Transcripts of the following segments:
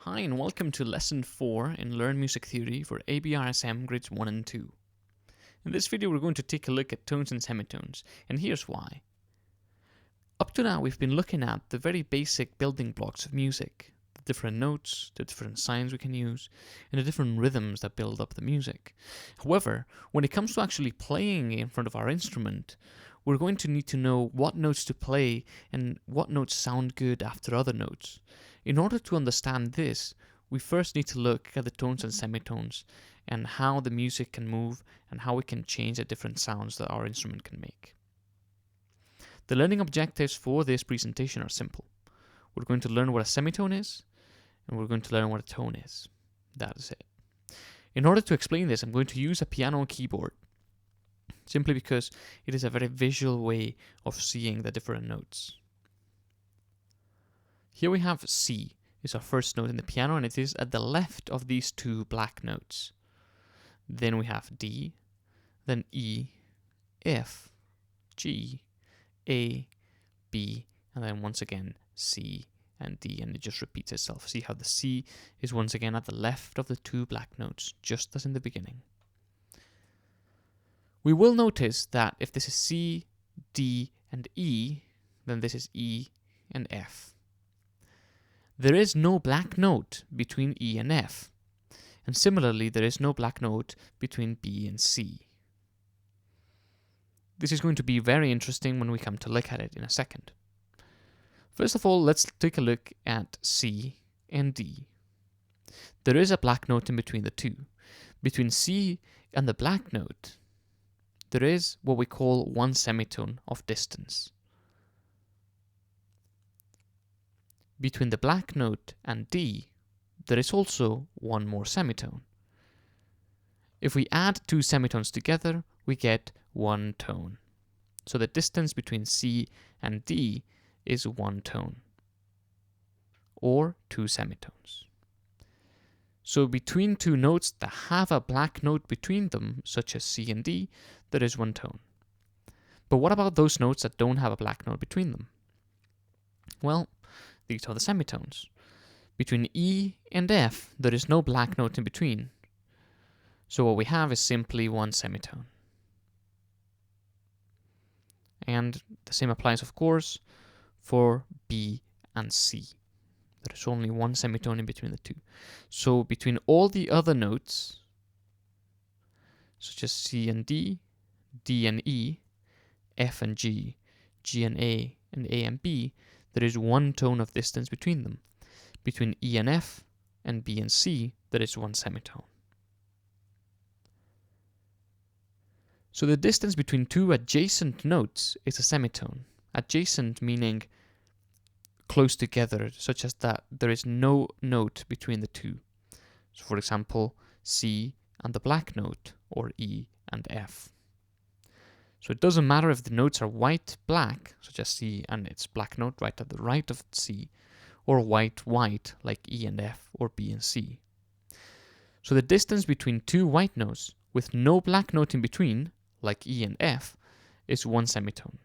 Hi and welcome to Lesson 4 in Learn Music Theory for ABRSM Grades 1 and 2. In this video we're going to take a look at tones and semitones, and here's why. Up to now we've been looking at the very basic building blocks of music, the different notes, the different signs we can use, and the different rhythms that build up the music. However, when it comes to actually playing in front of our instrument, we're going to need to know what notes to play and what notes sound good after other notes. In order to understand this, we first need to look at the tones and semitones and how the music can move and how we can change the different sounds that our instrument can make. The learning objectives for this presentation are simple. We're going to learn what a semitone is, and we're going to learn what a tone is. That is it. In order to explain this, I'm going to use a piano keyboard, simply because it is a very visual way of seeing the different notes. Here we have C, is our first note in the piano, and it is at the left of these two black notes. Then we have D, then E, F, G, A, B, and then once again C and D, and it just repeats itself. See how the C is once again at the left of the two black notes, just as in the beginning. We will notice that if this is C, D, and E, then this is E and F. There is no black note between E and F, and similarly there is no black note between B and C. This is going to be very interesting when we come to look at it in a second. First of all, let's take a look at C and D. There is a black note in between the two. Between C and the black note, there is what we call one semitone of distance. Between the black note and D, there is also one more semitone. If we add two semitones together, we get one tone. So the distance between C and D is one tone, or two semitones. So between two notes that have a black note between them, such as C and D, there is one tone. But what about those notes that don't have a black note between them? Well, these are the semitones. Between E and F, there is no black note in between. So what we have is simply one semitone. And the same applies, of course, for B and C. There is only one semitone in between the two. So between all the other notes, such as C and D, D and E, F and G, G and A and B, there is one tone of distance between them. Between E and F and B and C, there is one semitone. So the distance between two adjacent notes is a semitone. Adjacent meaning close together, such as that there is no note between the two. So for example, C and the black note, or E and F. So it doesn't matter if the notes are white-black, such as C and its black note right at the right of C, or white-white, like E and F, or B and C. So the distance between two white notes with no black note in between, like E and F, is one semitone.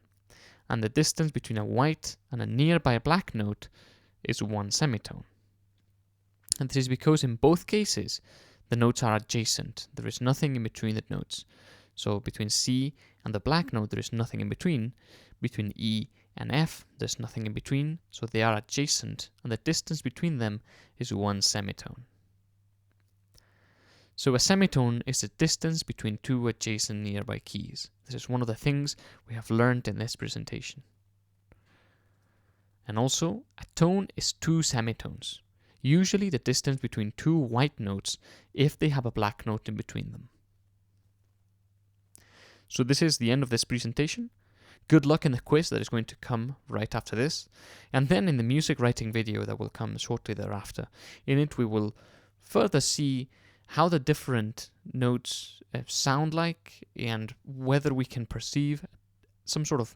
And the distance between a white and a nearby black note is one semitone. And this is because in both cases, the notes are adjacent. There is nothing in between the notes. So between C and the black note, there is nothing in between. Between E and F, there's nothing in between, so they are adjacent, and the distance between them is one semitone. So a semitone is the distance between two adjacent nearby keys. This is one of the things we have learned in this presentation. And also, a tone is two semitones, usually the distance between two white notes if they have a black note in between them. So this is the end of this presentation. Good luck in the quiz that is going to come right after this, and then in the music writing video that will come shortly thereafter. In it we will further see how the different notes sound like and whether we can perceive some sort of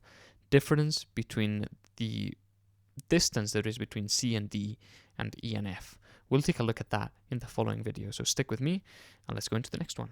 difference between the distance there is between C and D and E and F. We'll take a look at that in the following video, so stick with me and let's go into the next one.